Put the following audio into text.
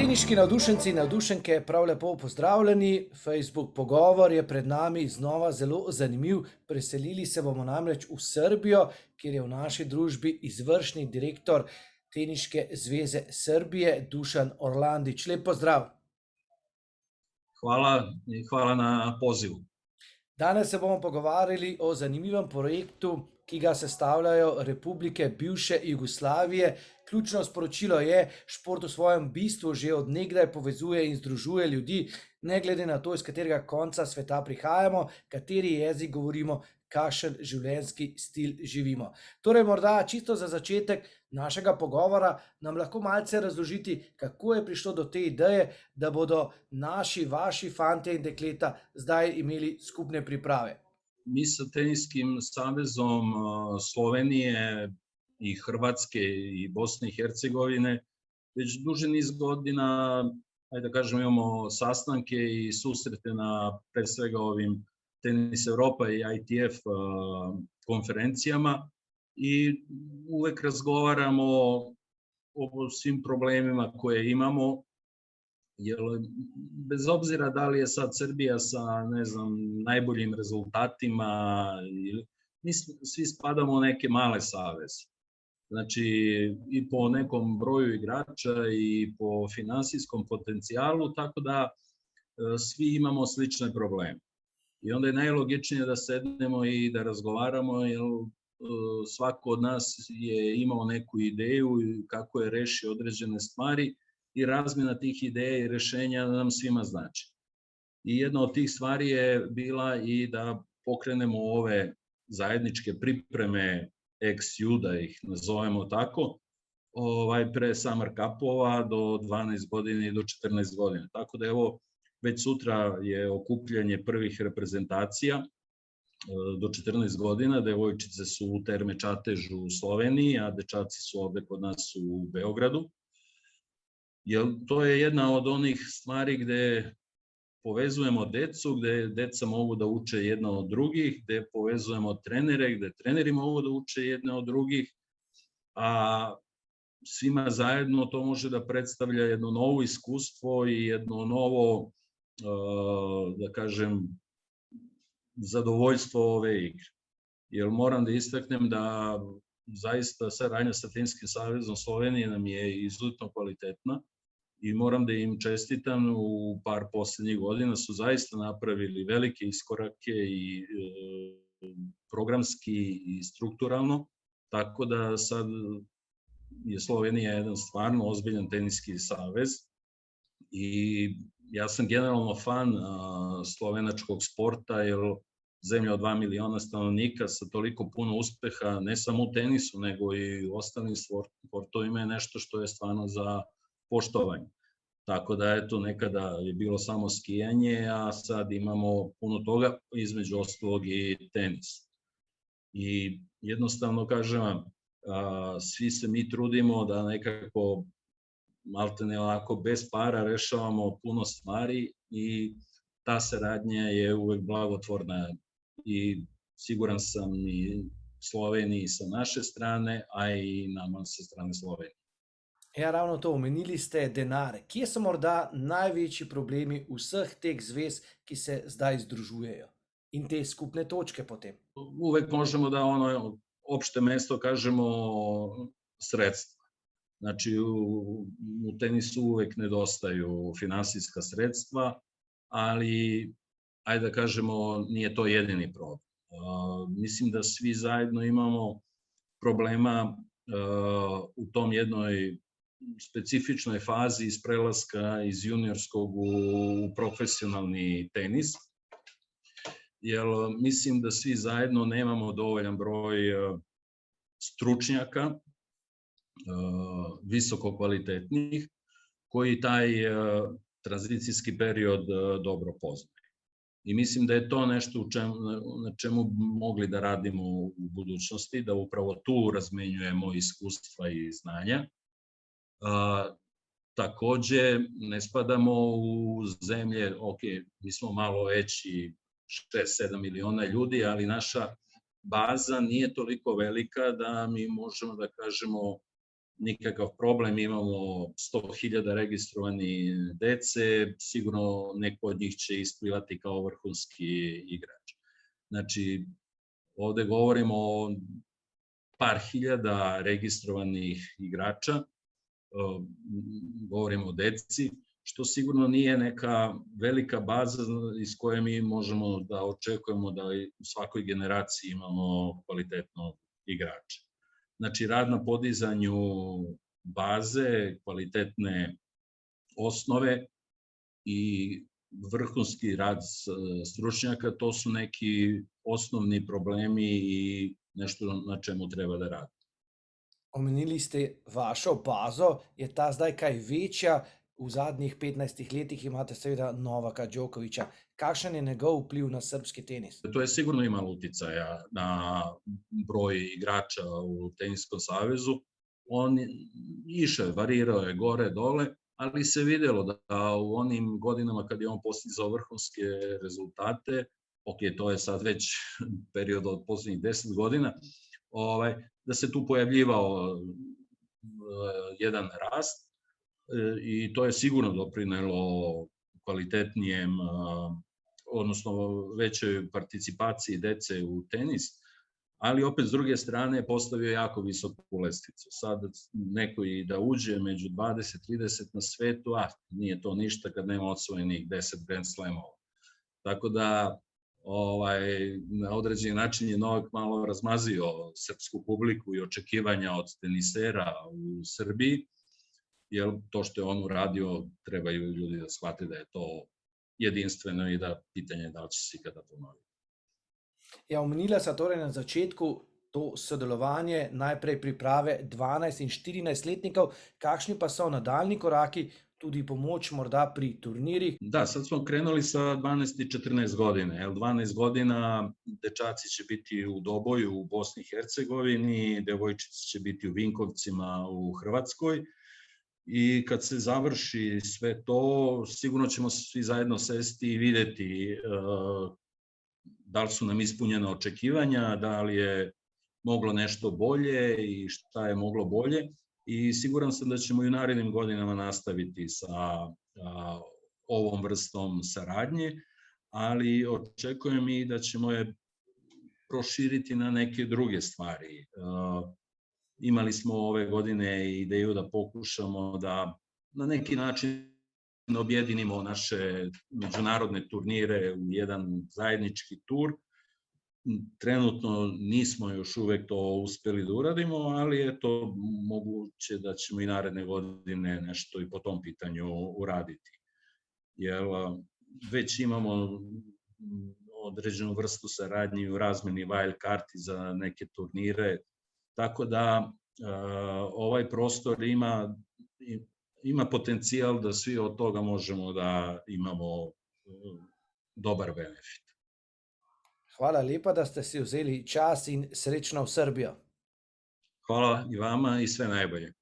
Teniški navdušenci in navdušenke, prav lepo pozdravljeni. Facebook pogovor je pred nami znova zelo zanimiv. Preselili se bomo namreč v Srbijo, kjer je v naši družbi izvršni direktor Teniške zveze Srbije, Dušan Orlandić. Lep pozdrav. Hvala na pozivu. Danes se bomo pogovarjali o zanimivem projektu, ki ga sestavljajo republike bivše Jugoslavije. Ključno sporočilo je, šport v svojem bistvu že od nekdaj povezuje in združuje ljudi, ne glede na to, iz katerega konca sveta prihajamo, kateri jezik govorimo, kakšen življenjski stil živimo. Torej, morda čisto za začetek našega pogovora nam lahko malce razložiti, kako je prišlo do te ideje, da bodo vaši fantje in dekleta zdaj imeli skupne priprave. Mi sa Teniskim savezom Slovenije i Hrvatske i Bosne i Hercegovine već duži niz godina, ajde da kažem, imamo sastanke i susrete na pre svega ovim Tenis Europa i ITF konferencijama i uvek razgovaramo o svim problemima koje imamo, jer bez obzira da li je sad Srbija sa, ne znam, najboljim rezultatima, mi svi spadamo u neke male saveze. Znači, i po nekom broju igrača i po finansijskom potencijalu, tako da svi imamo slične probleme. I onda je najlogičnije da sednemo i da razgovaramo, jer svako od nas je imao neku ideju kako je rešio određene stvari i razmjena tih ideja i rešenja nam svima znači. I jedna od tih stvari je bila i da pokrenemo ove zajedničke pripreme ex-ju, da ih nazovemo tako, pre Summer Cupova do 12 godina i do 14 godina. Tako da evo, već sutra je okupljanje prvih reprezentacija do 14 godina, devojčice su u Terme Čatežu u Sloveniji, a dečaci su ovde kod nas u Beogradu. Jer to je jedna od onih stvari gde povezujemo decu, gde deca mogu da uče jedna od drugih, gde povezujemo trenere, gde treneri mogu da uče jedne od drugih, a svima zajedno to može da predstavlja jedno novo iskustvo i jedno novo, da kažem, zadovoljstvo ove igre. Jer moram da istaknem da zaista saradnja sa Teniskim savezom Slovenije nam je izuzetno kvalitetna i moram da im čestitam, u par poslednjih godina su zaista napravili velike iskorake i programski i strukturalno, tako da sad je Slovenija jedan stvarno ozbiljan teniski savez i ja sam generalno fan slovenačkog sporta, jer zemlja od 2 miliona stanovnika sa toliko puno uspeha, ne samo u tenisu, nego i u ostalim sportovima je nešto što je stvarno za poštovanje. Tako da, eto, nekada je bilo samo skijanje, a sad imamo puno toga, između ostalog i tenis. I jednostavno, kažem vam, svi se mi trudimo da nekako maltene onako bez para rešavamo puno stvari i ta saradnja je uvek blagotvorna i siguran sam i Sloveniji sa naše strane, a i nama sa strane Slovenije. Ja, ravno to, omenili ste denar. Kje so morda največji problemi vseh teh zvez, ki se zdaj združujejo? In te skupne točke potem? Uvek možemo da opšte mesto kažemo sredstva. Znači, u tenisu uvek nedostaju finansijska sredstva, ali, ajde da kažemo, nije to jedini problem. Mislim da svi zajedno imamo problema u tom jednoj specifičnoj fazi iz prelaska iz juniorskog u profesionalni tenis, jer mislim da svi zajedno nemamo dovoljan broj stručnjaka, visoko kvalitetnih, koji taj tranzicijski period dobro poznaju. I mislim da je to nešto na čemu mogli da radimo u budućnosti, da upravo tu razmenjujemo iskustva i znanja. Takođe, ne spadamo u zemlje, ok, mi smo malo veći, 6-7 miliona ljudi, ali naša baza nije toliko velika da mi možemo da kažemo nikakav problem, imamo 100.000 registrovani dece, sigurno neko od njih će isplivati kao vrhunski igrač. Znači, ovde govorimo o par hiljada registrovanih igrača, govorimo o deci, što sigurno nije neka velika baza iz koje mi možemo da očekujemo da u svakoj generaciji imamo kvalitetnog igrača. Znači, rad na podizanju baze, kvalitetne osnove i vrhunski rad stručnjaka, to su neki osnovni problemi i nešto na čemu treba da radi. Omenili ste vašo bazo, je ta zdaj kaj večja? V zadnjih 15 letih imate seveda Novaka Đokovića. Kakšen je njegov vpliv na srpski tenis? To je sigurno imalo uticaja na broj igrača u Teniskom savezu. On išao, varirao je gore, dole, ali se videlo da u onim godinama kad je on postizao vrhunske rezultate, ok, to je sad već period od poslednjih 10 godina, da se tu pojavljivao jedan rast i to je sigurno doprinelo kvalitetnijem, odnosno većoj participaciji dece u tenis, ali opet s druge strane postavio jako visoku lestvicu. Sad neko i da uđe među 20-30 na svetu, nije to ništa kad nema osvojenih 10 Grand Slamova. Tako da na određeni način je Novak malo razmazio srpsku publiku i očekivanja od tenisera u Srbiji, jer to što je on uradio trebaju ljudi da shvate da je to jedinstveno i da pitanje da li će se ikada ponoviti. Ja, omenila se torej na začetku to sodelovanje, najprej priprave 12 in 14-letnikov, kakšni pa so nadaljni koraki, tudi pomoč morda pri turnirih? Da, sad smo krenuli sa 12 i 14 godina, 12 godina dečaci će biti u Doboju u Bosni i Hercegovini, devojčice će biti u Vinkovcima u Hrvatskoj i kad se završi sve to, sigurno ćemo svi zajedno sesti i videti da li su nam ispunjena očekivanja, da li je moglo nešto bolje i šta je moglo bolje. I siguran sam da ćemo i u narednim godinama nastaviti sa ovom vrstom saradnje, ali očekujem i da ćemo je proširiti na neke druge stvari. Imali smo ove godine ideju da pokušamo da na neki način objedinimo naše međunarodne turnire u jedan zajednički tur. Trenutno nismo još uvek to uspeli da uradimo, ali je to moguće da ćemo i naredne godine nešto i po tom pitanju uraditi. Jer već imamo određenu vrstu saradnje u razmeni wild karti za neke turnire, tako da ovaj prostor ima potencijal da svi od toga možemo da imamo dobar benefit. Hvala lepa, da ste si vzeli čas in srečno v Srbijo. Hvala i vama i sve najbolje.